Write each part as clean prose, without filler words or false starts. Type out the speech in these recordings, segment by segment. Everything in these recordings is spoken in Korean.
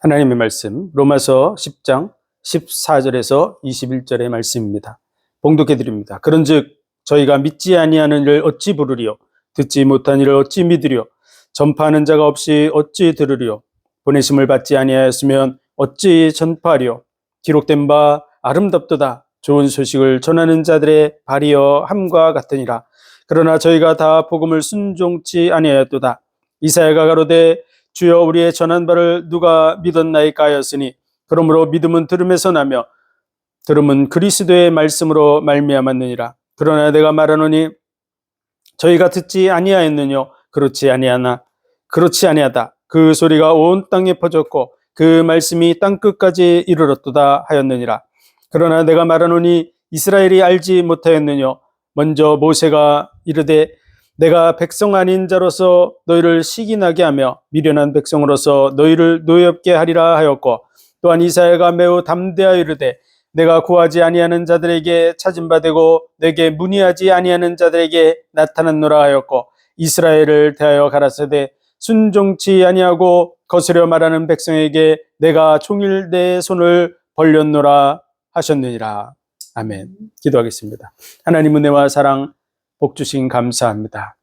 하나님의 말씀 로마서 10장 14절에서 21절의 말씀입니다. 봉독해 드립니다. 그런즉 저희가 믿지 아니하는 이를 어찌 부르리요? 듣지 못한 이를 어찌 믿으리요? 전파하는 자가 없이 어찌 들으리요? 보내심을 받지 아니하였으면 어찌 전파하리요? 기록된 바 아름답도다. 좋은 소식을 전하는 자들의 발이여 함과 같으니라. 그러나 저희가 다 복음을 순종치 아니하였도다. 이사야가 가로되 주여 우리의 전한 바를 누가 믿었나이까 하였으니 그러므로 믿음은 들음에서 나며 들음은 그리스도의 말씀으로 말미암았느니라. 그러나 내가 말하노니 저희가 듣지 아니하였느뇨? 그렇지 아니하다. 그 소리가 온 땅에 퍼졌고 그 말씀이 땅끝까지 이르렀도다 하였느니라. 그러나 내가 말하노니 이스라엘이 알지 못하였느뇨? 먼저 모세가 이르되 내가 백성 아닌 자로서 너희를 시기나게 하며 미련한 백성으로서 너희를 노엽게 하리라 하였고, 또한 이사야가 매우 담대하여 이르되 내가 구하지 아니하는 자들에게 찾은 바 되고 내게 문의하지 아니하는 자들에게 나타났노라 하였고, 이스라엘을 대하여 가라사대 순종치 아니하고 거스려 말하는 백성에게 내가 종일 내 손을 벌렸노라 하셨느니라. 아멘. 기도하겠습니다. 하나님 은혜와 사랑 복 주신 감사합니다.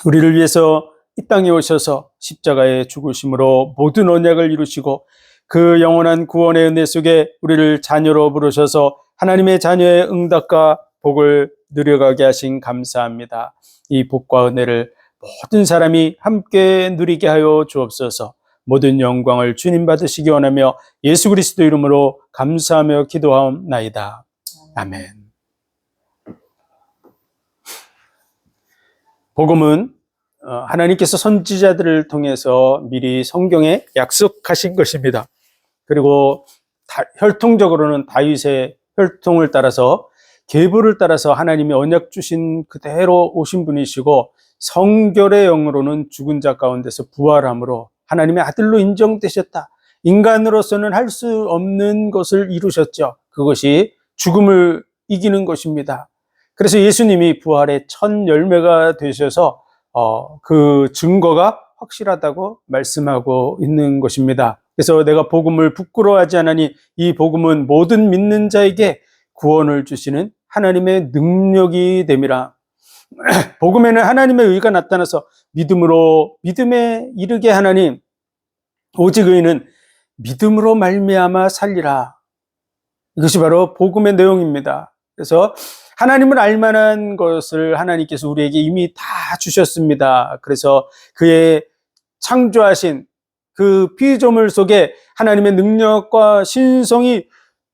우리를 위해서 이 땅에 오셔서 십자가의 죽으심으로 모든 언약을 이루시고 그 영원한 구원의 은혜 속에 우리를 자녀로 부르셔서 하나님의 자녀의 응답과 복을 누려가게 하신 감사합니다. 이 복과 은혜를 모든 사람이 함께 누리게 하여 주옵소서. 모든 영광을 주님 받으시기 원하며 예수 그리스도 이름으로 감사하며 기도하옵나이다. 아멘. 복음은 하나님께서 선지자들을 통해서 미리 성경에 약속하신 것입니다. 그리고 혈통적으로는 다윗의 혈통을 따라서 계보를 따라서 하나님이 언약 주신 그대로 오신 분이시고, 성결의 영으로는 죽은 자 가운데서 부활함으로 하나님의 아들로 인정되셨다. 인간으로서는 할 수 없는 것을 이루셨죠. 그것이 죽음을 이기는 것입니다. 그래서 예수님이 부활의 첫 열매가 되셔서 그 증거가 확실하다고 말씀하고 있는 것입니다. 그래서 내가 복음을 부끄러워하지 않으니 이 복음은 모든 믿는 자에게 구원을 주시는 하나님의 능력이 됨이라. 복음에는 하나님의 의가 나타나서 믿음에 이르게 하나니 오직 의인은 믿음으로 말미암아 살리라. 이것이 바로 복음의 내용입니다. 그래서 하나님을 알만한 것을 하나님께서 우리에게 이미 다 주셨습니다. 그래서 그의 창조하신 그 피조물 속에 하나님의 능력과 신성이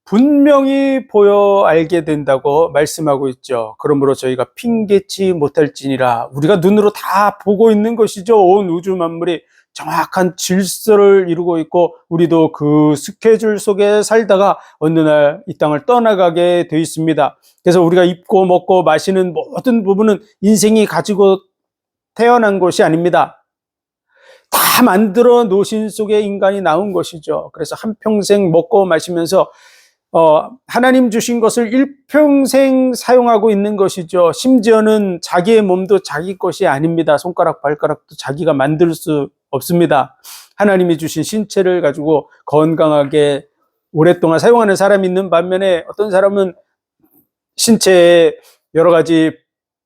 분명히 보여 알게 된다고 말씀하고 있죠. 그러므로 저희가 핑계치 못할지니라. 우리가 눈으로 다 보고 있는 것이죠. 온 우주 만물이 정확한 질서를 이루고 있고 우리도 그 스케줄 속에 살다가 어느 날 이 땅을 떠나가게 돼 있습니다. 그래서 우리가 입고 먹고 마시는 모든 부분은 인생이 가지고 태어난 것이 아닙니다. 다 만들어 놓으신 속에 인간이 나온 것이죠. 그래서 한평생 먹고 마시면서 하나님 주신 것을 일평생 사용하고 있는 것이죠. 심지어는 자기의 몸도 자기 것이 아닙니다. 손가락, 발가락도 자기가 만들 수 없습니다. 하나님이 주신 신체를 가지고 건강하게 오랫동안 사용하는 사람이 있는 반면에 어떤 사람은 신체에 여러 가지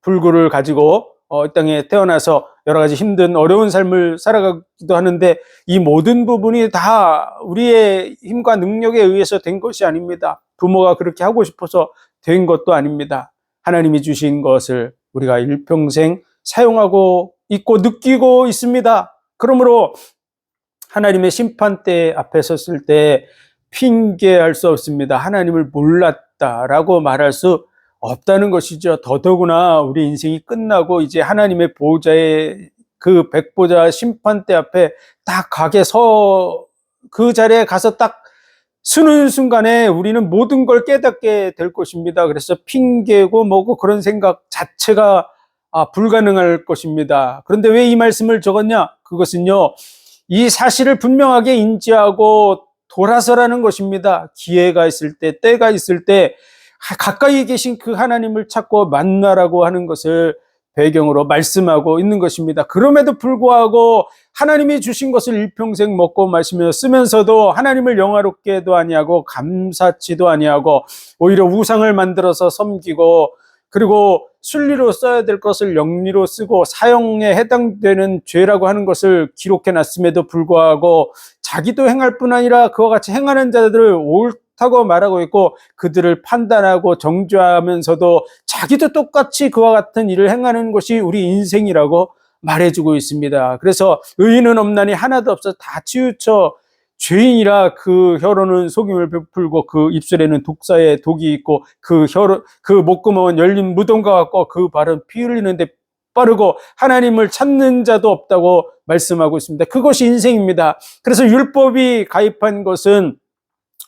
불구를 가지고 이 땅에 태어나서 여러 가지 힘든 어려운 삶을 살아가기도 하는데, 이 모든 부분이 다 우리의 힘과 능력에 의해서 된 것이 아닙니다. 부모가 그렇게 하고 싶어서 된 것도 아닙니다. 하나님이 주신 것을 우리가 일평생 사용하고 있고 느끼고 있습니다. 그러므로 하나님의 심판대 앞에 섰을 때 핑계할 수 없습니다. 하나님을 몰랐다라고 말할 수 없다는 것이죠. 더더구나 우리 인생이 끝나고 이제 하나님의 보좌의 그 백보자 심판대 앞에 딱 가게 그 자리에 가서 딱 서는 순간에 우리는 모든 걸 깨닫게 될 것입니다. 그래서 핑계고 뭐고 그런 생각 자체가 불가능할 것입니다. 그런데 왜 이 말씀을 적었냐? 그것은요, 이 사실을 분명하게 인지하고 돌아서라는 것입니다. 기회가 있을 때, 때가 있을 때 가까이 계신 그 하나님을 찾고 만나라고 하는 것을 배경으로 말씀하고 있는 것입니다. 그럼에도 불구하고 하나님이 주신 것을 일평생 먹고 마시며 쓰면서도 하나님을 영화롭게도 아니하고 감사치도 아니하고 오히려 우상을 만들어서 섬기고, 그리고 순리로 써야 될 것을 영리로 쓰고 사형에 해당되는 죄라고 하는 것을 기록해 놨음에도 불구하고 자기도 행할 뿐 아니라 그와 같이 행하는 자들을 옳다고 말하고 있고, 그들을 판단하고 정죄하면서도 자기도 똑같이 그와 같은 일을 행하는 것이 우리 인생이라고 말해주고 있습니다. 그래서 의인은 없나니 하나도 없어 다 치우쳐 죄인이라 그 혀로는 속임을 베풀고 그 입술에는 독사의 독이 있고 그 목구멍은 열린 무덤과 같고 그 발은 피 흘리는데 빠르고 하나님을 찾는 자도 없다고 말씀하고 있습니다. 그것이 인생입니다. 그래서 율법이 가입한 것은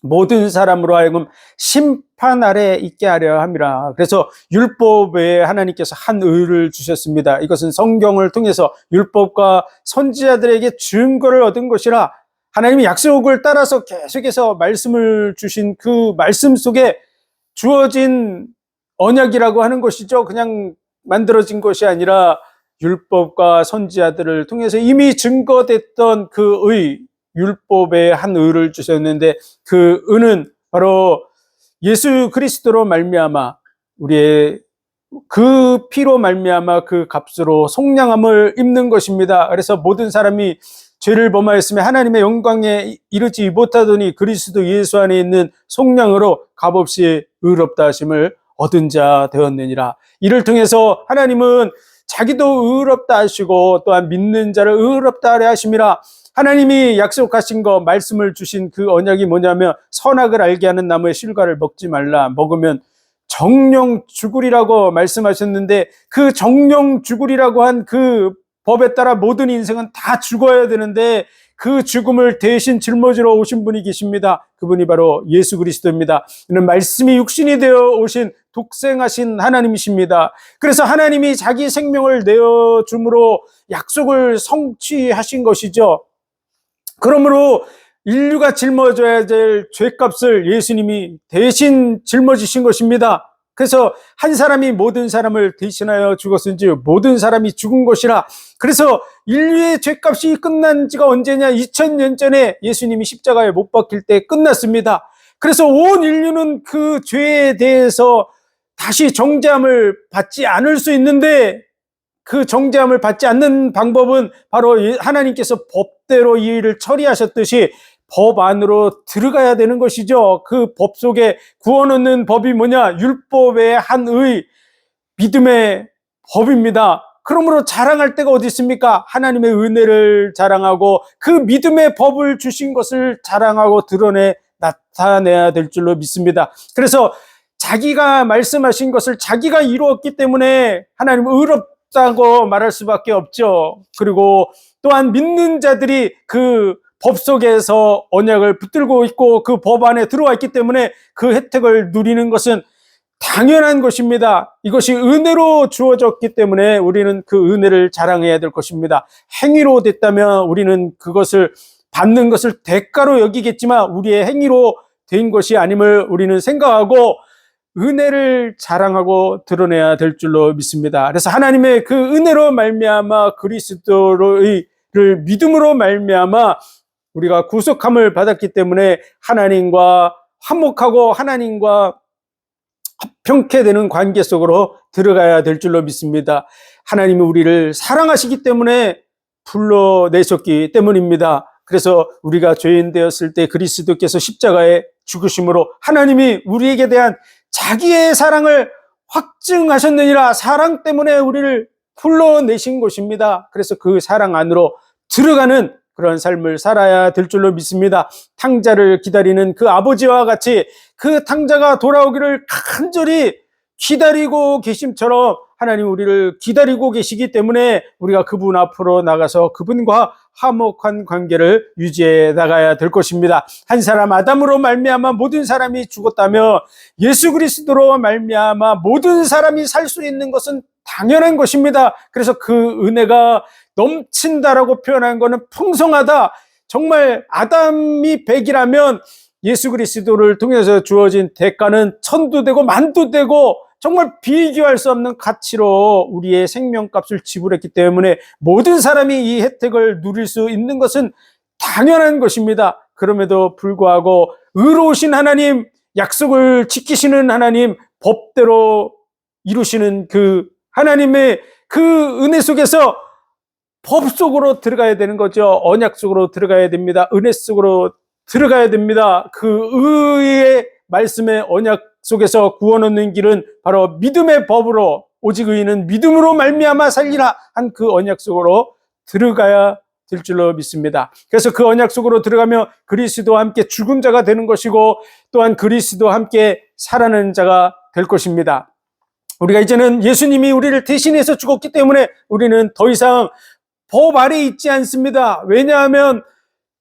모든 사람으로 하여금 심판 아래 있게 하려 함이라. 그래서 율법 외에 하나님께서 한 의를 주셨습니다. 이것은 성경을 통해서 율법과 선지자들에게 증거를 얻은 것이라, 하나님이 약속을 따라서 계속해서 말씀을 주신 그 말씀 속에 주어진 언약이라고 하는 것이죠. 그냥 만들어진 것이 아니라 율법과 선지자들을 통해서 이미 증거됐던 그 의, 율법의 한 의를 주셨는데, 그 의는 바로 예수 그리스도로 말미암아 우리의 그 피로 말미암아 그 값으로 속량함을 입는 것입니다. 그래서 모든 사람이 죄를 범하였으며 하나님의 영광에 이르지 못하더니 그리스도 예수 안에 있는 속량으로 값없이 의롭다 하심을 얻은 자 되었느니라. 이를 통해서 하나님은 자기도 의롭다 하시고 또한 믿는 자를 의롭다 하려 하심이라. 하나님이 약속하신 거, 말씀을 주신 그 언약이 뭐냐면 선악을 알게 하는 나무의 실과를 먹지 말라, 먹으면 정령 죽으리라고 말씀하셨는데, 그 정령 죽으리라고 한 그 법에 따라 모든 인생은 다 죽어야 되는데 그 죽음을 대신 짊어지러 오신 분이 계십니다. 그분이 바로 예수 그리스도입니다. 이는 말씀이 육신이 되어 오신 독생하신 하나님이십니다. 그래서 하나님이 자기 생명을 내어줌으로 약속을 성취하신 것이죠. 그러므로 인류가 짊어져야 될 죄값을 예수님이 대신 짊어지신 것입니다. 그래서 한 사람이 모든 사람을 대신하여 죽었은지 모든 사람이 죽은 것이라. 그래서 인류의 죄값이 끝난 지가 언제냐? 2000년 전에 예수님이 십자가에 못 박힐 때 끝났습니다. 그래서 온 인류는 그 죄에 대해서 다시 정죄함을 받지 않을 수 있는데, 그 정죄함을 받지 않는 방법은 바로 하나님께서 법대로 이 일을 처리하셨듯이 법 안으로 들어가야 되는 것이죠. 그 법 속에 구원 얻는 법이 뭐냐? 율법의 한 의, 믿음의 법입니다. 그러므로 자랑할 때가 어디 있습니까? 하나님의 은혜를 자랑하고 그 믿음의 법을 주신 것을 자랑하고 드러내 나타내야 될 줄로 믿습니다. 그래서 자기가 말씀하신 것을 자기가 이루었기 때문에 하나님은 의롭다고 말할 수밖에 없죠. 그리고 또한 믿는 자들이 그 법 속에서 언약을 붙들고 있고 그 법 안에 들어와 있기 때문에 그 혜택을 누리는 것은 당연한 것입니다. 이것이 은혜로 주어졌기 때문에 우리는 그 은혜를 자랑해야 될 것입니다. 행위로 됐다면 우리는 그것을 받는 것을 대가로 여기겠지만 우리의 행위로 된 것이 아님을 우리는 생각하고 은혜를 자랑하고 드러내야 될 줄로 믿습니다. 그래서 하나님의 그 은혜로 말미암아 그리스도를 믿음으로 말미암아 우리가 구속함을 받았기 때문에 하나님과 화목하고 하나님과 합평케 되는 관계 속으로 들어가야 될 줄로 믿습니다. 하나님이 우리를 사랑하시기 때문에 불러내셨기 때문입니다. 그래서 우리가 죄인 되었을 때 그리스도께서 십자가에 죽으심으로 하나님이 우리에게 대한 자기의 사랑을 확증하셨느니라. 사랑 때문에 우리를 불러내신 것입니다. 그래서 그 사랑 안으로 들어가는 그런 삶을 살아야 될 줄로 믿습니다. 탕자를 기다리는 그 아버지와 같이 그 탕자가 돌아오기를 간절히 기다리고 계심처럼 하나님 우리를 기다리고 계시기 때문에 우리가 그분 앞으로 나가서 그분과 화목한 관계를 유지해 나가야 될 것입니다. 한 사람 아담으로 말미암아 모든 사람이 죽었다며 예수 그리스도로 말미암아 모든 사람이 살 수 있는 것은 당연한 것입니다. 그래서 그 은혜가 넘친다라고 표현한 것은 풍성하다. 정말 아담이 100이라면 예수 그리스도를 통해서 주어진 대가는 1000도 되고 만도 되고 정말 비교할 수 없는 가치로 우리의 생명값을 지불했기 때문에 모든 사람이 이 혜택을 누릴 수 있는 것은 당연한 것입니다. 그럼에도 불구하고 의로우신 하나님, 약속을 지키시는 하나님, 법대로 이루시는 그 하나님의 그 은혜 속에서 법 속으로 들어가야 되는 거죠. 언약 속으로 들어가야 됩니다. 은혜 속으로 들어가야 됩니다. 그 의의 말씀의 언약 속에서 구원 얻는 길은 바로 믿음의 법으로, 오직 의인은 믿음으로 말미암아 살리라 한 그 언약 속으로 들어가야 될 줄로 믿습니다. 그래서 그 언약 속으로 들어가며 그리스도와 함께 죽은 자가 되는 것이고, 또한 그리스도와 함께 살아나는 자가 될 것입니다. 우리가 이제는 예수님이 우리를 대신해서 죽었기 때문에 우리는 더 이상 법 아래에 있지 않습니다. 왜냐하면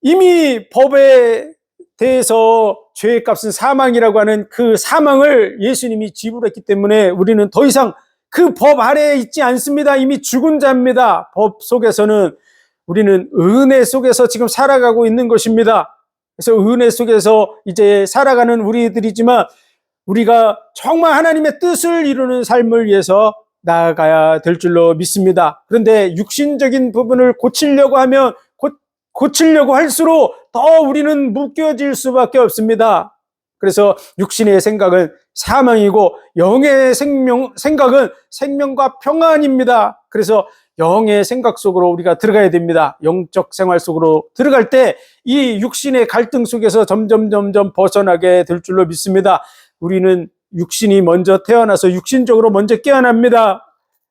이미 법에 대해서 죄의 값은 사망이라고 하는 그 사망을 예수님이 지불했기 때문에 우리는 더 이상 그 법 아래에 있지 않습니다. 이미 죽은 자입니다. 법 속에서는 우리는 은혜 속에서 지금 살아가고 있는 것입니다. 그래서 은혜 속에서 이제 살아가는 우리들이지만 우리가 정말 하나님의 뜻을 이루는 삶을 위해서 나아가야 될 줄로 믿습니다. 그런데 육신적인 부분을 고치려고 하면 고치려고 할수록 더 우리는 묶여질 수밖에 없습니다. 그래서 육신의 생각은 사망이고 영의 생각은 생명과 평안입니다. 그래서 영의 생각 속으로 우리가 들어가야 됩니다. 영적 생활 속으로 들어갈 때 이 육신의 갈등 속에서 점점 벗어나게 될 줄로 믿습니다. 우리는 육신이 먼저 태어나서 육신적으로 먼저 깨어납니다.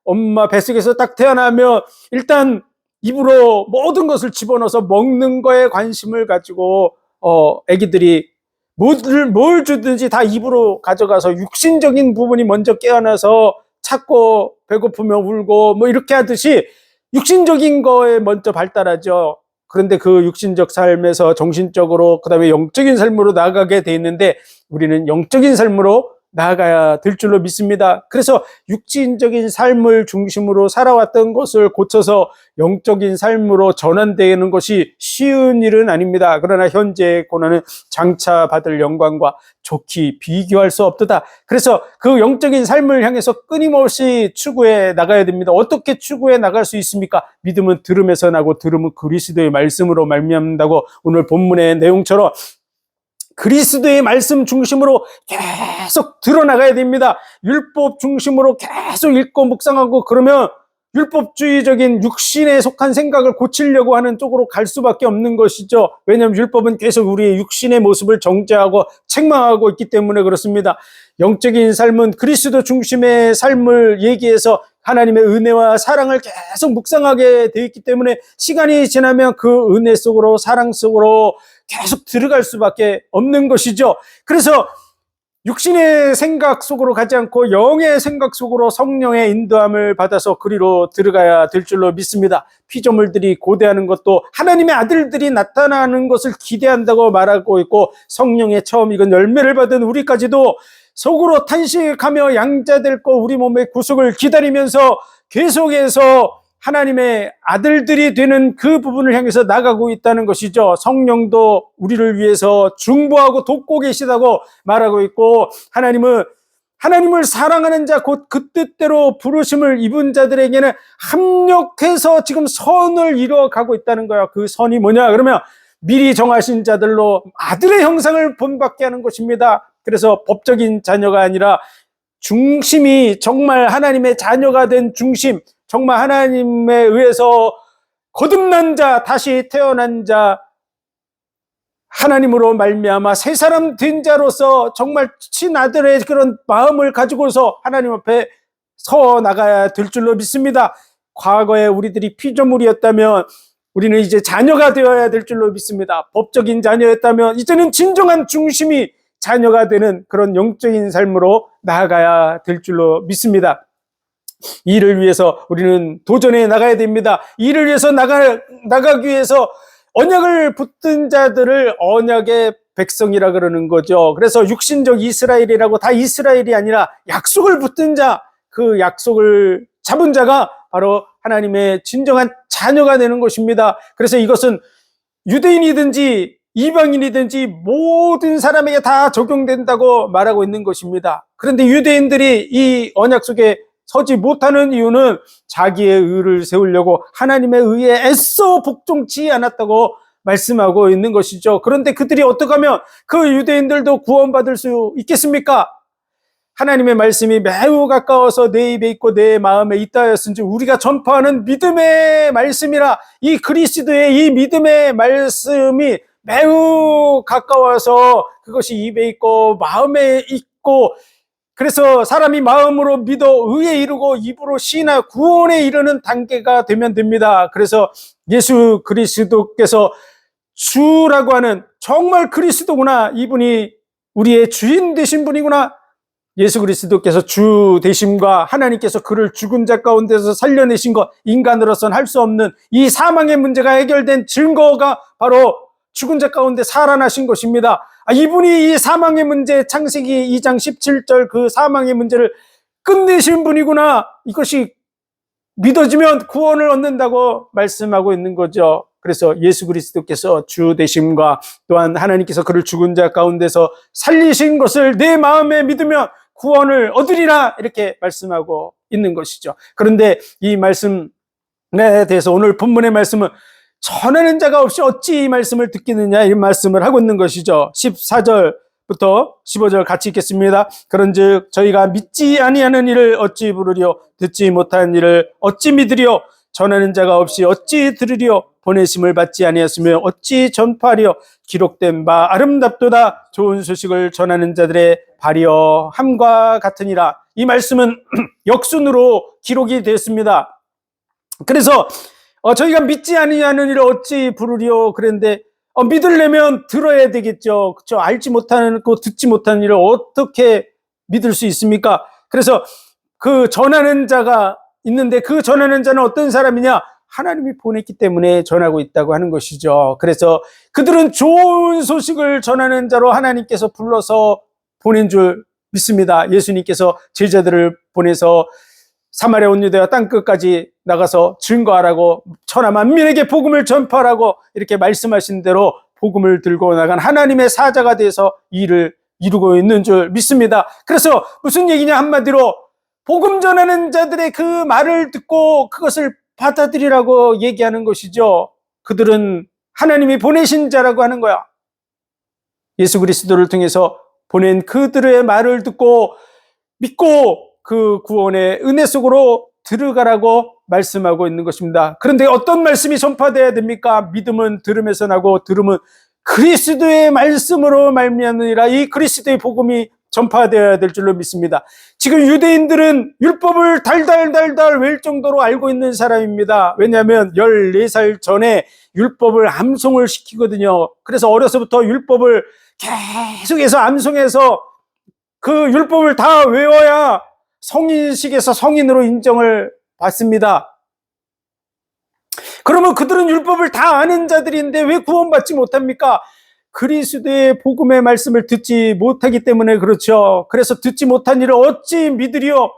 엄마 뱃속에서 딱 태어나면 일단 입으로 모든 것을 집어넣어서 먹는 거에 관심을 가지고 아기들이 뭘 주든지 다 입으로 가져가서 육신적인 부분이 먼저 깨어나서 찾고 배고프면 울고 뭐 이렇게 하듯이 육신적인 거에 먼저 발달하죠. 그런데 그 육신적 삶에서 정신적으로 그다음에 영적인 삶으로 나아가게 돼 있는데 우리는 영적인 삶으로 나아가야 될 줄로 믿습니다. 그래서 육신적인 삶을 중심으로 살아왔던 것을 고쳐서 영적인 삶으로 전환되는 것이 쉬운 일은 아닙니다. 그러나 현재의 고난은 장차 받을 영광과 좋게 비교할 수 없도다. 그래서 그 영적인 삶을 향해서 끊임없이 추구해 나가야 됩니다. 어떻게 추구해 나갈 수 있습니까? 믿음은 들음에서 나고 들음은 그리스도의 말씀으로 말미암는다고 오늘 본문의 내용처럼 그리스도의 말씀 중심으로 계속 드러나가야 됩니다. 율법 중심으로 계속 읽고 묵상하고 그러면 율법주의적인 육신에 속한 생각을 고치려고 하는 쪽으로 갈 수밖에 없는 것이죠. 왜냐하면 율법은 계속 우리의 육신의 모습을 정죄하고 책망하고 있기 때문에 그렇습니다. 영적인 삶은 그리스도 중심의 삶을 얘기해서 하나님의 은혜와 사랑을 계속 묵상하게 되어 있기 때문에 시간이 지나면 그 은혜 속으로 사랑 속으로 계속 들어갈 수밖에 없는 것이죠. 그래서 육신의 생각 속으로 가지 않고 영의 생각 속으로 성령의 인도함을 받아서 그리로 들어가야 될 줄로 믿습니다. 피조물들이 고대하는 것도 하나님의 아들들이 나타나는 것을 기대한다고 말하고 있고 성령의 처음 익은 열매를 받은 우리까지도 속으로 탄식하며 양자될 거 우리 몸의 구속을 기다리면서 계속해서 하나님의 아들들이 되는 그 부분을 향해서 나가고 있다는 것이죠. 성령도 우리를 위해서 중보하고 돕고 계시다고 말하고 있고 하나님을 사랑하는 자 곧 그 뜻대로 부르심을 입은 자들에게는 합력해서 지금 선을 이루어가고 있다는 거예요. 그 선이 뭐냐 그러면 미리 정하신 자들로 아들의 형상을 본받게 하는 것입니다. 그래서 법적인 자녀가 아니라 중심이 정말 하나님의 자녀가 된 중심, 정말 하나님에 의해서 거듭난 자, 다시 태어난 자, 하나님으로 말미암아 새 사람 된 자로서 정말 친아들의 그런 마음을 가지고서 하나님 앞에 서 나가야 될 줄로 믿습니다. 과거에 우리들이 피조물이었다면 우리는 이제 자녀가 되어야 될 줄로 믿습니다. 법적인 자녀였다면 이제는 진정한 중심이 자녀가 되는 그런 영적인 삶으로 나아가야 될 줄로 믿습니다. 이를 위해서 우리는 도전해 나가야 됩니다. 이를 위해서 나가기 위해서 언약을 붙든 자들을 언약의 백성이라 그러는 거죠. 그래서 육신적 이스라엘이라고 다 이스라엘이 아니라 약속을 붙든 자, 그 약속을 잡은 자가 바로 하나님의 진정한 자녀가 되는 것입니다. 그래서 이것은 유대인이든지 이방인이든지 모든 사람에게 다 적용된다고 말하고 있는 것입니다. 그런데 유대인들이 이 언약 속에 서지 못하는 이유는 자기의 의를 세우려고 하나님의 의에 애써 복종치 않았다고 말씀하고 있는 것이죠. 그런데 그들이 어떻게 하면 그 유대인들도 구원받을 수 있겠습니까? 하나님의 말씀이 매우 가까워서 내 입에 있고 내 마음에 있다 하였은지 우리가 전파하는 믿음의 말씀이라, 이 그리스도의 이 믿음의 말씀이 매우 가까워서 그것이 입에 있고 마음에 있고, 그래서 사람이 마음으로 믿어 의에 이르고 입으로 시인하여 구원에 이르는 단계가 되면 됩니다. 그래서 예수 그리스도께서 주라고 하는, 정말 그리스도구나, 이분이 우리의 주인 되신 분이구나, 예수 그리스도께서 주 되심과 하나님께서 그를 죽은 자 가운데서 살려내신 것, 인간으로서는 할 수 없는 이 사망의 문제가 해결된 증거가 바로 죽은 자 가운데 살아나신 것입니다. 이분이 이 사망의 문제, 창세기 2장 17절 그 사망의 문제를 끝내신 분이구나, 이것이 믿어지면 구원을 얻는다고 말씀하고 있는 거죠. 그래서 예수 그리스도께서 주 되심과 또한 하나님께서 그를 죽은 자 가운데서 살리신 것을 내 마음에 믿으면 구원을 얻으리라, 이렇게 말씀하고 있는 것이죠. 그런데 이 말씀에 대해서 오늘 본문의 말씀은 전하는 자가 없이 어찌 이 말씀을 듣겠느냐, 이 말씀을 하고 있는 것이죠. 14절부터 15절 같이 읽겠습니다. 그런즉 저희가 믿지 아니하는 일을 어찌 부르리요, 듣지 못한 일을 어찌 믿으리요, 전하는 자가 없이 어찌 들으리요, 보내심을 받지 아니하였으며 어찌 전파하리요, 기록된 바 아름답도다, 좋은 소식을 전하는 자들의 발이여 함과 같으니라. 이 말씀은 역순으로 기록이 됐습니다. 그래서 저희가 믿지 아니하는 일을 어찌 부르리요 그랬는데, 믿으려면 들어야 되겠죠. 그렇죠? 알지 못하는 거, 듣지 못하는 일을 어떻게 믿을 수 있습니까? 그래서 그 전하는 자가 있는데, 그 전하는 자는 어떤 사람이냐? 하나님이 보냈기 때문에 전하고 있다고 하는 것이죠. 그래서 그들은 좋은 소식을 전하는 자로 하나님께서 불러서 보낸 줄 믿습니다. 예수님께서 제자들을 보내서 사마리아 온 유대와 땅끝까지 나가서 증거하라고, 천하 만민에게 복음을 전파하라고 이렇게 말씀하신 대로 복음을 들고 나간 하나님의 사자가 돼서 일을 이루고 있는 줄 믿습니다. 그래서 무슨 얘기냐, 한마디로 복음 전하는 자들의 그 말을 듣고 그것을 받아들이라고 얘기하는 것이죠. 그들은 하나님이 보내신 자라고 하는 거야. 예수 그리스도를 통해서 보낸 그들의 말을 듣고 믿고 그 구원의 은혜 속으로 들어가라고 말씀하고 있는 것입니다. 그런데 어떤 말씀이 전파되어야 됩니까? 믿음은 들음에서 나고 들음은 그리스도의 말씀으로 말미암느니라. 이 그리스도의 복음이 전파되어야 될 줄로 믿습니다. 지금 유대인들은 율법을 달달달달 외울 정도로 알고 있는 사람입니다. 왜냐하면 14살 전에 율법을 암송을 시키거든요. 그래서 어려서부터 율법을 계속해서 암송해서 그 율법을 다 외워야 성인식에서 성인으로 인정을 받습니다. 그러면 그들은 율법을 다 아는 자들인데 왜 구원받지 못합니까? 그리스도의 복음의 말씀을 듣지 못하기 때문에 그렇죠. 그래서 듣지 못한 일을 어찌 믿으리요?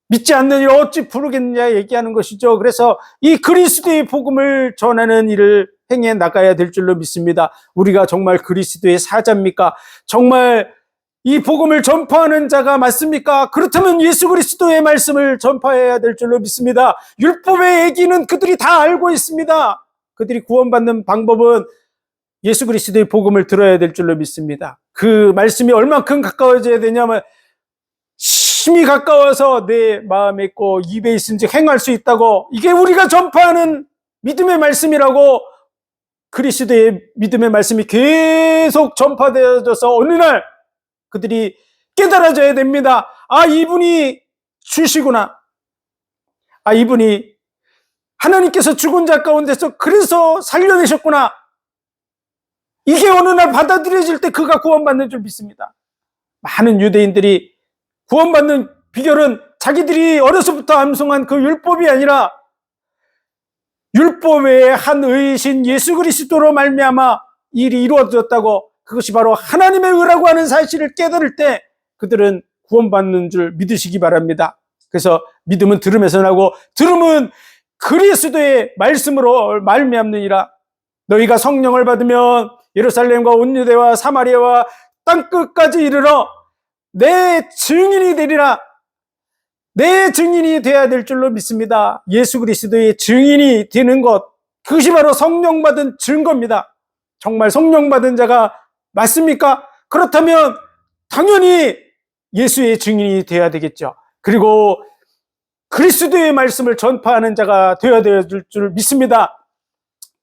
믿지 않는 일을 어찌 부르겠느냐 얘기하는 것이죠. 그래서 이 그리스도의 복음을 전하는 일을 행해 나가야 될 줄로 믿습니다. 우리가 정말 그리스도의 사자입니까? 정말 이 복음을 전파하는 자가 맞습니까? 그렇다면 예수 그리스도의 말씀을 전파해야 될 줄로 믿습니다. 율법의 얘기는 그들이 다 알고 있습니다. 그들이 구원받는 방법은 예수 그리스도의 복음을 들어야 될 줄로 믿습니다. 그 말씀이 얼만큼 가까워져야 되냐면 심히 가까워서 내 마음에 있고 입에 있은지 행할 수 있다고, 이게 우리가 전파하는 믿음의 말씀이라고. 그리스도의 믿음의 말씀이 계속 전파되어져서 어느 날 그들이 깨달아져야 됩니다. 이분이 주시구나. 이분이 하나님께서 죽은 자 가운데서 그래서 살려내셨구나. 이게 어느 날 받아들여질 때 그가 구원받는 줄 믿습니다. 많은 유대인들이 구원받는 비결은 자기들이 어려서부터 암송한 그 율법이 아니라 율법 외에 한 의이신 예수 그리스도로 말미암아 일이 이루어졌다고, 그것이 바로 하나님의 의라고 하는 사실을 깨달을 때 그들은 구원받는 줄 믿으시기 바랍니다. 그래서 믿음은 들음에서 나고 들음은 그리스도의 말씀으로 말미암느니라. 너희가 성령을 받으면 예루살렘과 온 유대와 사마리아와 땅끝까지 이르러 내 증인이 되리라. 내 증인이 되어야 될 줄로 믿습니다. 예수 그리스도의 증인이 되는 것, 그것이 바로 성령 받은 증거입니다. 정말 성령 받은 자가 맞습니까? 그렇다면 당연히 예수의 증인이 되어야 되겠죠. 그리고 그리스도의 말씀을 전파하는 자가 되어야 될 줄 믿습니다.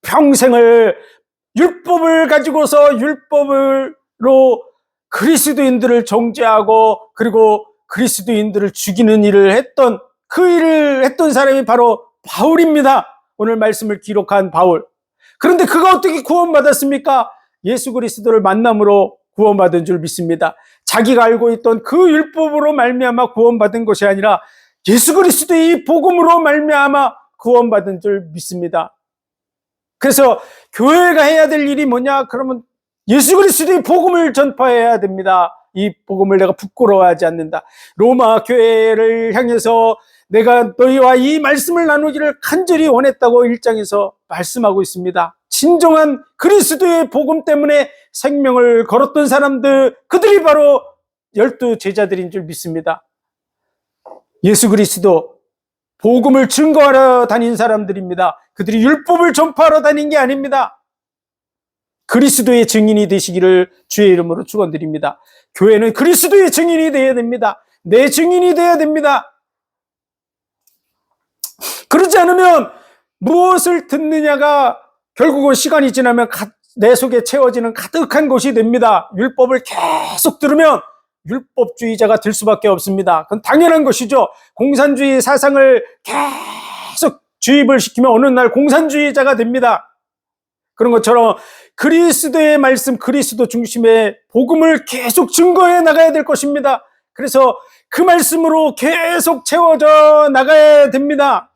평생을 율법을 가지고서 율법으로 그리스도인들을 정죄하고 그리고 그리스도인들을 죽이는 일을 했던, 그 일을 했던 사람이 바로 바울입니다. 오늘 말씀을 기록한 바울. 그런데 그가 어떻게 구원받았습니까? 예수 그리스도를 만남으로 구원받은 줄 믿습니다. 자기가 알고 있던 그 율법으로 말미암아 구원받은 것이 아니라 예수 그리스도의 복음으로 말미암아 구원받은 줄 믿습니다. 그래서 교회가 해야 될 일이 뭐냐? 그러면 예수 그리스도의 복음을 전파해야 됩니다. 이 복음을 내가 부끄러워하지 않는다. 로마 교회를 향해서 내가 너희와 이 말씀을 나누기를 간절히 원했다고 1장에서 말씀하고 있습니다. 진정한 그리스도의 복음 때문에 생명을 걸었던 사람들, 그들이 바로 12 제자들인 줄 믿습니다. 예수 그리스도 복음을 증거하러 다닌 사람들입니다. 그들이 율법을 전파하러 다닌 게 아닙니다. 그리스도의 증인이 되시기를 주의 이름으로 축원드립니다. 교회는 그리스도의 증인이 되어야 됩니다. 내 증인이 되어야 됩니다. 그렇지 않으면 무엇을 듣느냐가 결국은 시간이 지나면 내 속에 채워지는 가득한 것이 됩니다. 율법을 계속 들으면 율법주의자가 될 수밖에 없습니다. 그건 당연한 것이죠. 공산주의 사상을 계속 주입을 시키면 어느 날 공산주의자가 됩니다. 그런 것처럼 그리스도의 말씀, 그리스도 중심의 복음을 계속 증거해 나가야 될 것입니다. 그래서 그 말씀으로 계속 채워져 나가야 됩니다.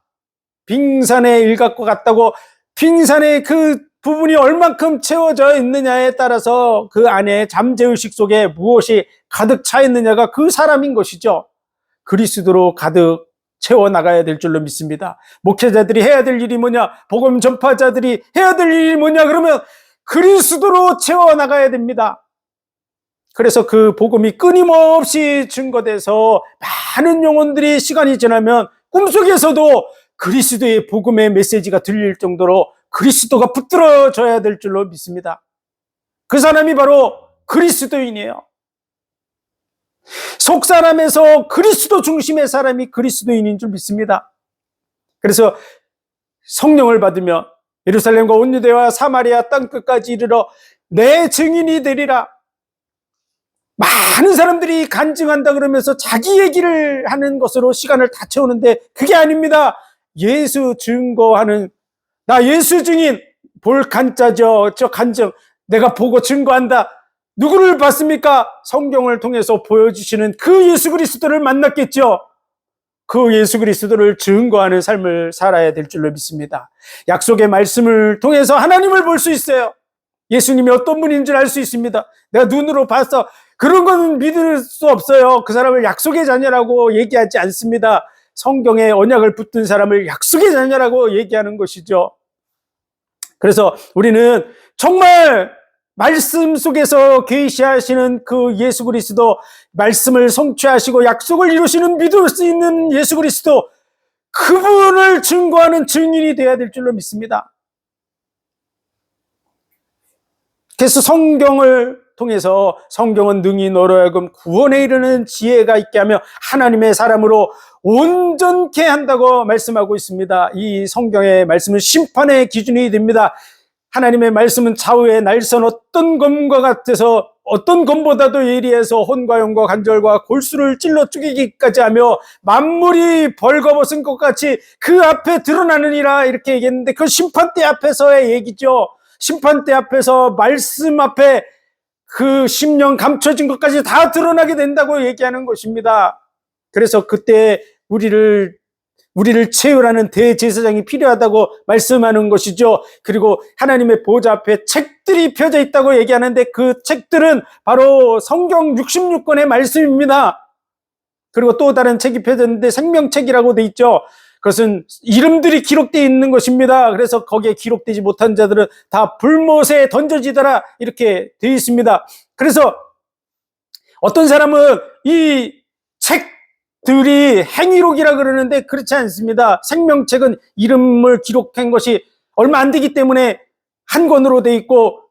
빙산의 일각과 같다고, 빙산의 그 부분이 얼만큼 채워져 있느냐에 따라서 그 안에 잠재의식 속에 무엇이 가득 차 있느냐가 그 사람인 것이죠. 그리스도로 가득 채워나가야 될 줄로 믿습니다. 목회자들이 해야 될 일이 뭐냐? 복음 전파자들이 해야 될 일이 뭐냐? 그러면 그리스도로 채워나가야 됩니다. 그래서 그 복음이 끊임없이 증거돼서 많은 영혼들이 시간이 지나면 꿈속에서도 그리스도의 복음의 메시지가 들릴 정도로 그리스도가 붙들어져야 될 줄로 믿습니다. 그 사람이 바로 그리스도인이에요. 속사람에서 그리스도 중심의 사람이 그리스도인인 줄 믿습니다. 그래서 성령을 받으며 예루살렘과 온 유대와 사마리아 땅끝까지 이르러 내 증인이 되리라. 많은 사람들이 간증한다 그러면서 자기 얘기를 하는 것으로 시간을 다 채우는데 그게 아닙니다. 예수 증거하는, 나 예수 증인, 볼 간자죠. 저 간증, 내가 보고 증거한다. 누구를 봤습니까? 성경을 통해서 보여주시는 그 예수 그리스도를 만났겠죠. 그 예수 그리스도를 증거하는 삶을 살아야 될 줄로 믿습니다. 약속의 말씀을 통해서 하나님을 볼 수 있어요. 예수님이 어떤 분인 줄 알 수 있습니다. 내가 눈으로 봤어. 그런 건 믿을 수 없어요. 그 사람을 약속의 자녀라고 얘기하지 않습니다. 성경에 언약을 붙든 사람을 약속의 자녀라고 얘기하는 것이죠. 그래서 우리는 정말 말씀 속에서 계시하시는 그 예수 그리스도, 말씀을 성취하시고 약속을 이루시는 믿을 수 있는 예수 그리스도, 그분을 증거하는 증인이 되어야 될 줄로 믿습니다. 그래서 성경을 통해서, 성경은 능히 너로 하여금 구원에 이르는 지혜가 있게 하며 하나님의 사람으로 온전케 한다고 말씀하고 있습니다. 이 성경의 말씀은 심판의 기준이 됩니다. 하나님의 말씀은 좌우의 날선 어떤 검과 같아서 어떤 검보다도 예리해서 혼과 영과 관절과 골수를 찔러 죽이기까지 하며 만물이 벌거벗은 것 같이 그 앞에 드러나느니라, 이렇게 얘기했는데 그 심판대 앞에서의 얘기죠. 심판대 앞에서 말씀 앞에 그 심령 감춰진 것까지 다 드러나게 된다고 얘기하는 것입니다. 그래서 그때 우리를 채우라는 대제사장이 필요하다고 말씀하는 것이죠. 그리고 하나님의 보좌 앞에 책들이 펴져 있다고 얘기하는데 그 책들은 바로 성경 66권의 말씀입니다. 그리고 또 다른 책이 펴져 있는데 생명책이라고 돼 있죠. 그것은 이름들이 기록되어 있는 것입니다. 그래서 거기에 기록되지 못한 자들은 다 불못에 던져지더라 이렇게 되어 있습니다. 그래서 어떤 사람은 이 책들이 행위록이라 그러는데 그렇지 않습니다. 생명책은 이름을 기록한 것이 얼마 안 되기 때문에 한 권으로 되어 있고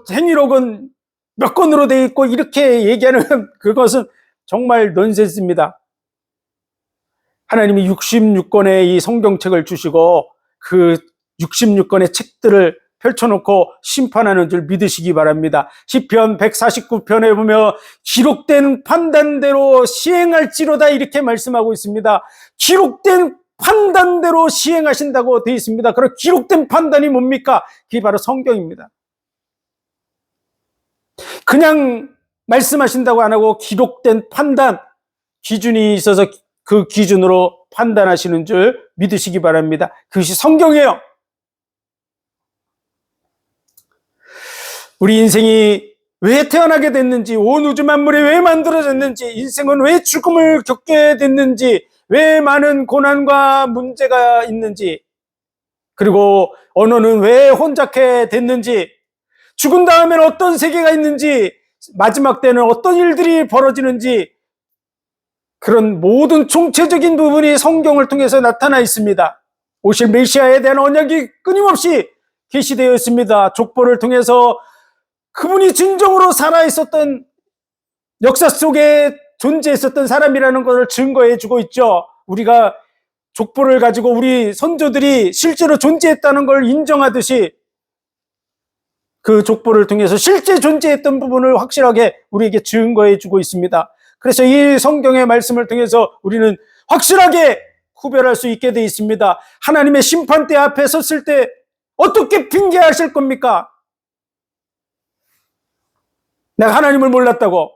행위록은 몇 권으로 되어 있고 이렇게 얘기하는 그것은 정말 넌센스입니다. 하나님이 66권의 이 성경책을 주시고 그 66권의 책들을 펼쳐놓고 심판하는 줄 믿으시기 바랍니다. 시편 149편에 보면 기록된 판단대로 시행할지로다 이렇게 말씀하고 있습니다. 기록된 판단대로 시행하신다고 되어 있습니다. 그럼 기록된 판단이 뭡니까? 그게 바로 성경입니다. 그냥 말씀하신다고 안 하고 기록된 판단, 기준이 있어서 그 기준으로 판단하시는 줄 믿으시기 바랍니다. 그것이 성경이에요. 우리 인생이 왜 태어나게 됐는지, 온 우주 만물이 왜 만들어졌는지, 인생은 왜 죽음을 겪게 됐는지, 왜 많은 고난과 문제가 있는지, 그리고 언어는 왜 혼잡게 됐는지, 죽은 다음에는 어떤 세계가 있는지, 마지막 때는 어떤 일들이 벌어지는지, 그런 모든 총체적인 부분이 성경을 통해서 나타나 있습니다. 오실 메시아에 대한 언약이 끊임없이 계시되어 있습니다. 족보를 통해서 그분이 진정으로 살아있었던 역사 속에 존재했었던 사람이라는 것을 증거해 주고 있죠. 우리가 족보를 가지고 우리 선조들이 실제로 존재했다는 걸 인정하듯이 그 족보를 통해서 실제 존재했던 부분을 확실하게 우리에게 증거해 주고 있습니다. 그래서 이 성경의 말씀을 통해서 우리는 확실하게 구별할 수 있게 되어 있습니다. 하나님의 심판대 앞에 섰을 때 어떻게 핑계하실 겁니까? 내가 하나님을 몰랐다고.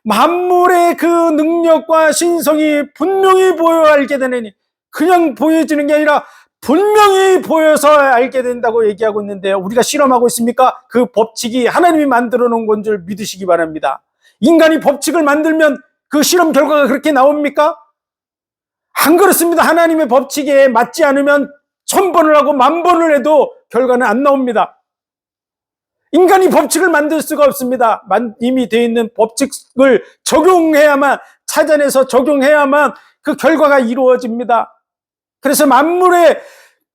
만물의 그 능력과 신성이 분명히 보여 알게 되느니, 그냥 보여지는 게 아니라 분명히 보여서 알게 된다고 얘기하고 있는데요. 우리가 실험하고 있습니까? 그 법칙이 하나님이 만들어 놓은 건 줄 믿으시기 바랍니다. 인간이 법칙을 만들면 그 실험 결과가 그렇게 나옵니까? 안 그렇습니다. 하나님의 법칙에 맞지 않으면 1000번을 하고 10,000번을 해도 결과는 안 나옵니다. 인간이 법칙을 만들 수가 없습니다. 이미 되어 있는 법칙을 적용해야만, 찾아내서 적용해야만 그 결과가 이루어집니다. 그래서 만물에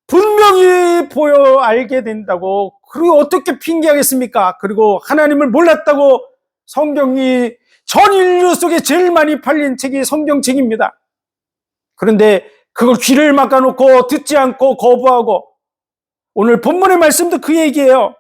분명히 보여 알게 된다고. 그리고 어떻게 핑계하겠습니까? 그리고 하나님을 몰랐다고. 성경이 전 인류 속에 제일 많이 팔린 책이 성경책입니다. 그런데 그걸 귀를 막아놓고 듣지 않고 거부하고, 오늘 본문의 말씀도 그 얘기예요.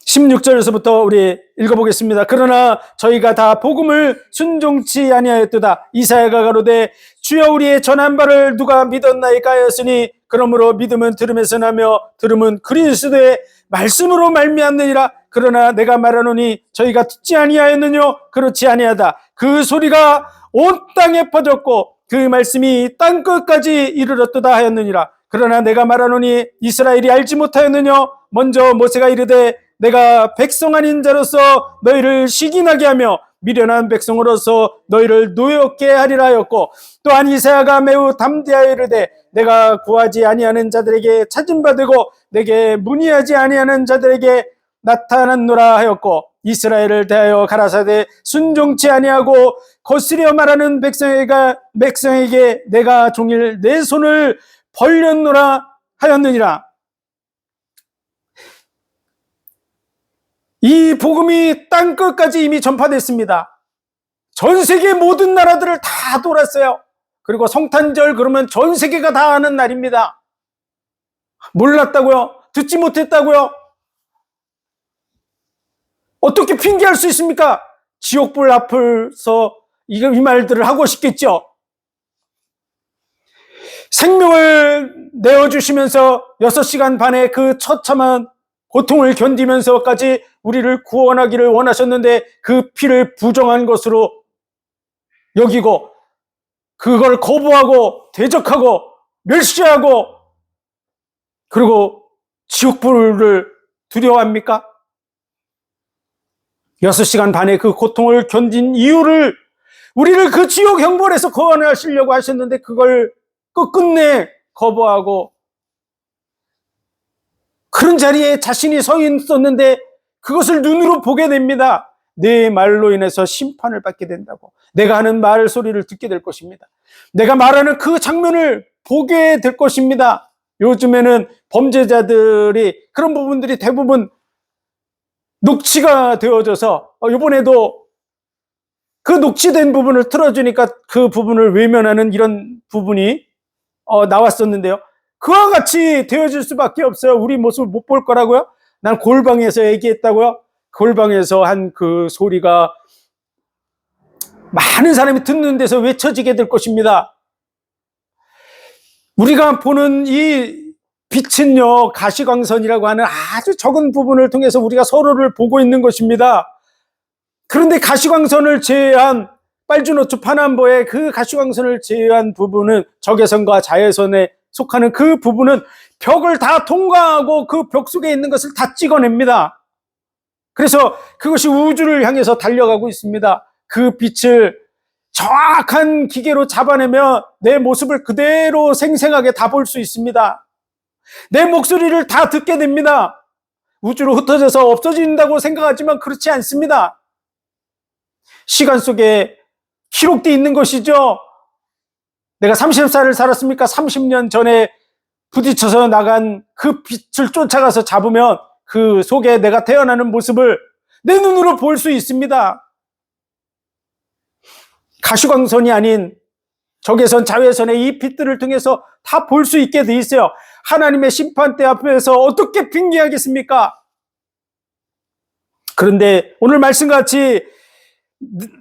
16절에서부터 우리 읽어보겠습니다. 그러나 저희가 다 복음을 순종치 아니하였도다. 이사야가 가로되 주여 우리의 전한 바를 누가 믿었나이까 하였으니 그러므로 믿음은 들음에서 나며 들음은 그리스도의 말씀으로 말미암느니라. 그러나 내가 말하노니 저희가 듣지 아니하였느뇨? 그렇지 아니하다. 그 소리가 온 땅에 퍼졌고 그 말씀이 땅 끝까지 이르렀도다 하였느니라. 그러나 내가 말하노니 이스라엘이 알지 못하였느뇨? 먼저 모세가 이르되 내가 백성 아닌 자로서 너희를 시기나게 하며 미련한 백성으로서 너희를 노엽게 하리라 하였고, 또한 이사야가 매우 담대하여 이르되 내가 구하지 아니하는 자들에게 찾은 바 되고 내게 문의하지 아니하는 자들에게 나타났노라 하였고, 이스라엘을 대하여 가라사대 순종치 아니하고 거스려 말하는 백성에게 내가 종일 내 손을 벌렸노라 하였느니라. 이 복음이 땅 끝까지 이미 전파됐습니다. 전 세계 모든 나라들을 다 돌았어요. 그리고 성탄절 그러면 전 세계가 다 아는 날입니다. 몰랐다고요? 듣지 못했다고요? 어떻게 핑계할 수 있습니까? 지옥불 앞에서 이 말들을 하고 싶겠죠. 생명을 내어주시면서 6시간 반의 그 처참한 고통을 견디면서까지 우리를 구원하기를 원하셨는데 그 피를 부정한 것으로 여기고 그걸 거부하고 대적하고 멸시하고 그리고 지옥불을 두려워합니까? 6시간 반의 그 고통을 견딘 이유를, 우리를 그 지옥 형벌에서 구원하시려고 하셨는데 그걸 끝끝내 거부하고 그런 자리에 자신이 서 있었는데 그것을 눈으로 보게 됩니다. 내 말로 인해서 심판을 받게 된다고. 내가 하는 말 소리를 듣게 될 것입니다. 내가 말하는 그 장면을 보게 될 것입니다. 요즘에는 범죄자들이 그런 부분들이 대부분 녹취가 되어져서 이번에도 그 녹취된 부분을 틀어주니까 그 부분을 외면하는 이런 부분이 나왔었는데요. 그와 같이 되어질 수밖에 없어요. 우리 모습을 못 볼 거라고요? 난 골방에서 얘기했다고요? 골방에서 한 그 소리가 많은 사람이 듣는 데서 외쳐지게 될 것입니다. 우리가 보는 이 빛은요, 가시광선이라고 하는 아주 적은 부분을 통해서 우리가 서로를 보고 있는 것입니다. 그런데 가시광선을 제외한 빨주노초 파남보의 그 가시광선을 제외한 부분은 적외선과 자외선에 속하는 그 부분은 벽을 다 통과하고 그 벽 속에 있는 것을 다 찍어냅니다. 그래서 그것이 우주를 향해서 달려가고 있습니다. 그 빛을 정확한 기계로 잡아내면 내 모습을 그대로 생생하게 다 볼 수 있습니다. 내 목소리를 다 듣게 됩니다. 우주로 흩어져서 없어진다고 생각하지만 그렇지 않습니다. 시간 속에 기록되어 있는 것이죠. 내가 30살을 살았습니까? 30년 전에 부딪혀서 나간 그 빛을 쫓아가서 잡으면 그 속에 내가 태어나는 모습을 내 눈으로 볼 수 있습니다. 가시광선이 아닌 적외선, 자외선의 이 빛들을 통해서 다 볼 수 있게 돼 있어요. 하나님의 심판대 앞에서 어떻게 핑계하겠습니까? 그런데 오늘 말씀같이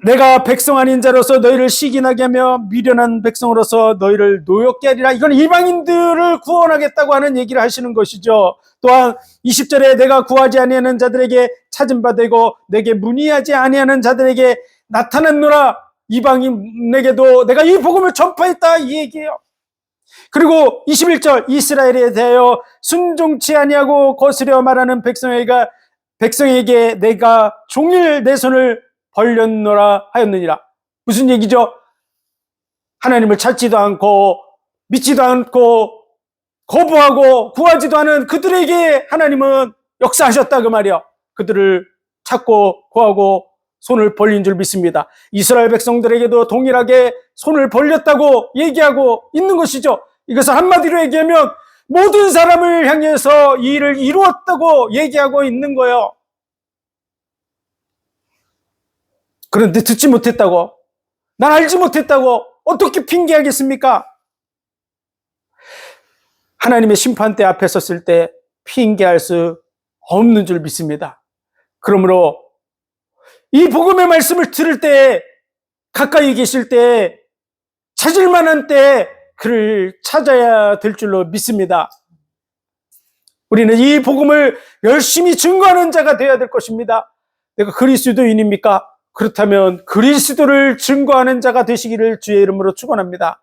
내가 백성 아닌 자로서 너희를 시기나게 하며 미련한 백성으로서 너희를 노엽게 하리라. 이건 이방인들을 구원하겠다고 하는 얘기를 하시는 것이죠. 또한 20절에 내가 구하지 아니하는 자들에게 찾은 바 되고 내게 문의하지 아니하는 자들에게 나타났노라. 이방인에게도 내가 이 복음을 전파했다, 이 얘기예요. 그리고 21절 이스라엘에 대하여 순종치 아니하고 거스려 말하는 백성에게 내가 종일 내 손을 벌렸노라 하였느니라. 무슨 얘기죠? 하나님을 찾지도 않고 믿지도 않고 거부하고 구하지도 않은 그들에게 하나님은 역사하셨다 그 말이야. 그들을 찾고 구하고 손을 벌린 줄 믿습니다. 이스라엘 백성들에게도 동일하게 손을 벌렸다고 얘기하고 있는 것이죠. 이것을 한마디로 얘기하면 모든 사람을 향해서 이 일을 이루었다고 얘기하고 있는 거예요. 그런데 듣지 못했다고, 난 알지 못했다고 어떻게 핑계하겠습니까? 하나님의 심판대 앞에 섰을 때 핑계할 수 없는 줄 믿습니다. 그러므로 이 복음의 말씀을 들을 때, 가까이 계실 때, 찾을 만한 때 그를 찾아야 될 줄로 믿습니다. 우리는 이 복음을 열심히 증거하는 자가 되어야 될 것입니다. 내가 그리스도인입니까? 그렇다면 그리스도를 증거하는 자가 되시기를 주의 이름으로 축원합니다.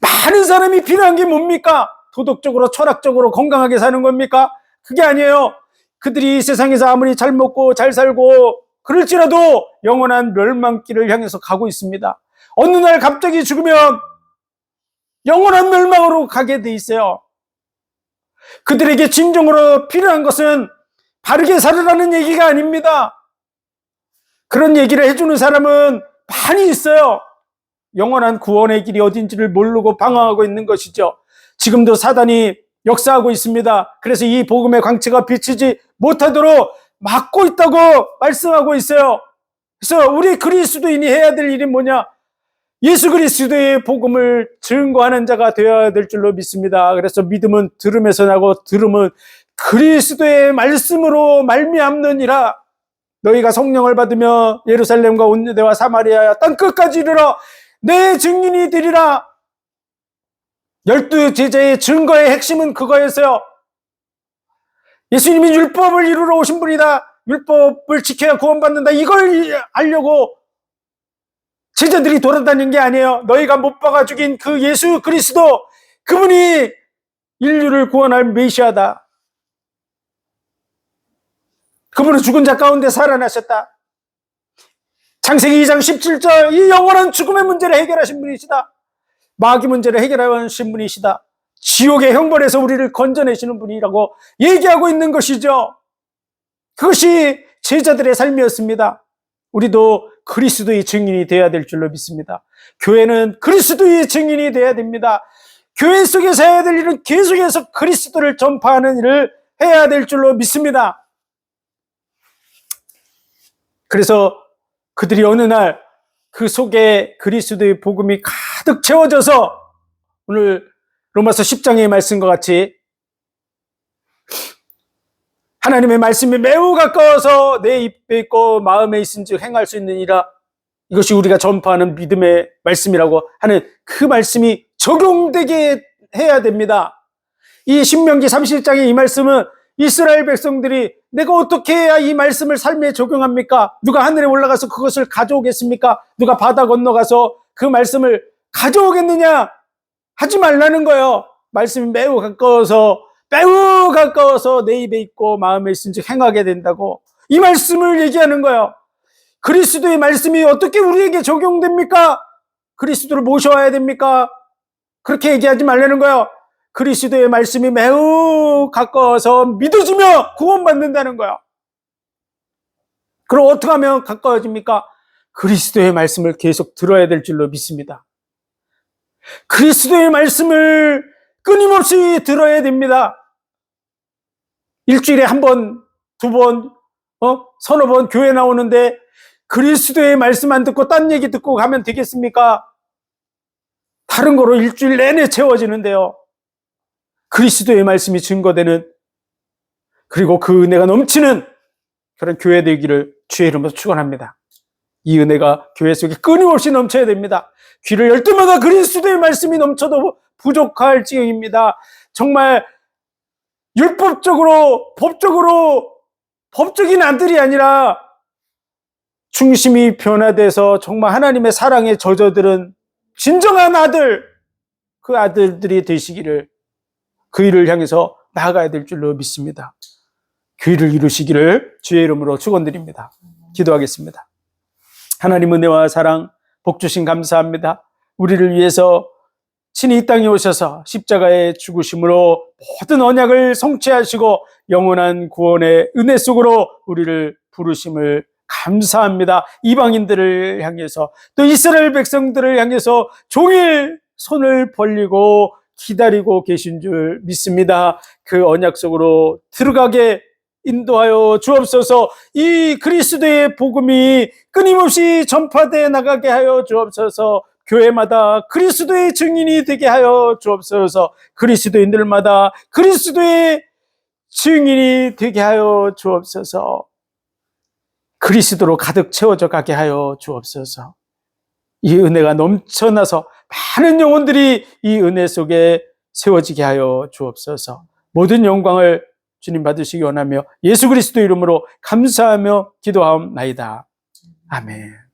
많은 사람이 필요한 게 뭡니까? 도덕적으로, 철학적으로 건강하게 사는 겁니까? 그게 아니에요. 그들이 이 세상에서 아무리 잘 먹고 잘 살고 그럴지라도 영원한 멸망길을 향해서 가고 있습니다. 어느 날 갑자기 죽으면 영원한 멸망으로 가게 돼 있어요. 그들에게 진정으로 필요한 것은 바르게 살으라는 얘기가 아닙니다. 그런 얘기를 해주는 사람은 많이 있어요. 영원한 구원의 길이 어딘지를 모르고 방황하고 있는 것이죠. 지금도 사단이 역사하고 있습니다. 그래서 이 복음의 광채가 비치지 못하도록 막고 있다고 말씀하고 있어요. 그래서 우리 그리스도인이 해야 될 일이 뭐냐? 예수 그리스도의 복음을 증거하는 자가 되어야 될 줄로 믿습니다. 그래서 믿음은 들음에서 나고 들음은 그리스도의 말씀으로 말미암느니라. 너희가 성령을 받으며 예루살렘과 온 유대와 사마리아 땅 끝까지 이르러 내 증인이 되리라. 12 제자의 증거의 핵심은 그거였어요. 예수님이 율법을 이루러 오신 분이다. 율법을 지켜야 구원받는다. 이걸 알려고 제자들이 돌아다닌 게 아니에요. 너희가 못 박아 죽인 그 예수 그리스도, 그분이 인류를 구원할 메시아다. 그분은 죽은 자 가운데 살아나셨다. 창세기 2장 17절 이 영원한 죽음의 문제를 해결하신 분이시다. 마귀 문제를 해결하신 분이시다. 지옥의 형벌에서 우리를 건져내시는 분이라고 얘기하고 있는 것이죠. 그것이 제자들의 삶이었습니다. 우리도 그리스도의 증인이 되어야 될 줄로 믿습니다. 교회는 그리스도의 증인이 되어야 됩니다. 교회 속에서 해야 될 일은 계속해서 그리스도를 전파하는 일을 해야 될 줄로 믿습니다. 그래서 그들이 어느 날 그 속에 그리스도의 복음이 가득 채워져서 오늘 로마서 10장의 말씀과 같이 하나님의 말씀이 매우 가까워서 내 입에 있고 마음에 있은즉 행할 수 있느니라. 이것이 우리가 전파하는 믿음의 말씀이라고 하는 그 말씀이 적용되게 해야 됩니다. 이 신명기 31장의 이 말씀은 이스라엘 백성들이 내가 어떻게 해야 이 말씀을 삶에 적용합니까? 누가 하늘에 올라가서 그것을 가져오겠습니까? 누가 바다 건너가서 그 말씀을 가져오겠느냐? 하지 말라는 거예요. 말씀이 매우 가까워서 내 입에 있고 마음에 있은즉 행하게 된다고 이 말씀을 얘기하는 거예요. 그리스도의 말씀이 어떻게 우리에게 적용됩니까? 그리스도를 모셔와야 됩니까? 그렇게 얘기하지 말라는 거예요. 그리스도의 말씀이 매우 가까워서 믿어지며 구원받는다는 거예요. 그럼 어떻게 하면 가까워집니까? 그리스도의 말씀을 계속 들어야 될 줄로 믿습니다. 그리스도의 말씀을 끊임없이 들어야 됩니다. 일주일에 한 번, 두 번, 서너 번 교회 나오는데 그리스도의 말씀 안 듣고 딴 얘기 듣고 가면 되겠습니까? 다른 거로 일주일 내내 채워지는데요. 그리스도의 말씀이 증거되는, 그리고 그 은혜가 넘치는 그런 교회 되기를 주의 이름으로 축원합니다. 이 은혜가 교회 속에 끊임없이 넘쳐야 됩니다. 귀를 열 때마다 그리스도의 말씀이 넘쳐도 부족할 지경입니다. 정말 율법적으로, 법적인 아들이 아니라 중심이 변화돼서 정말 하나님의 사랑에 젖어들은 진정한 아들, 그 아들들이 되시기를, 그 일을 향해서 나아가야 될 줄로 믿습니다. 그 일을 이루시기를 주의 이름으로 축원드립니다. 기도하겠습니다. 하나님 은혜와 사랑, 복 주신 감사합니다. 우리를 위해서 친히 이 땅에 오셔서 십자가의 죽으심으로 모든 언약을 성취하시고 영원한 구원의 은혜 속으로 우리를 부르심을 감사합니다. 이방인들을 향해서 또 이스라엘 백성들을 향해서 종일 손을 벌리고 기다리고 계신 줄 믿습니다. 그 언약 속으로 들어가게 인도하여 주옵소서. 이 그리스도의 복음이 끊임없이 전파되어 나가게 하여 주옵소서. 교회마다 그리스도의 증인이 되게 하여 주옵소서. 그리스도인들마다 그리스도의 증인이 되게 하여 주옵소서. 그리스도로 가득 채워져 가게 하여 주옵소서. 이 은혜가 넘쳐나서 많은 영혼들이 이 은혜 속에 세워지게 하여 주옵소서. 모든 영광을 주님 받으시기 원하며 예수 그리스도 이름으로 감사하며 기도하옵나이다. 아멘.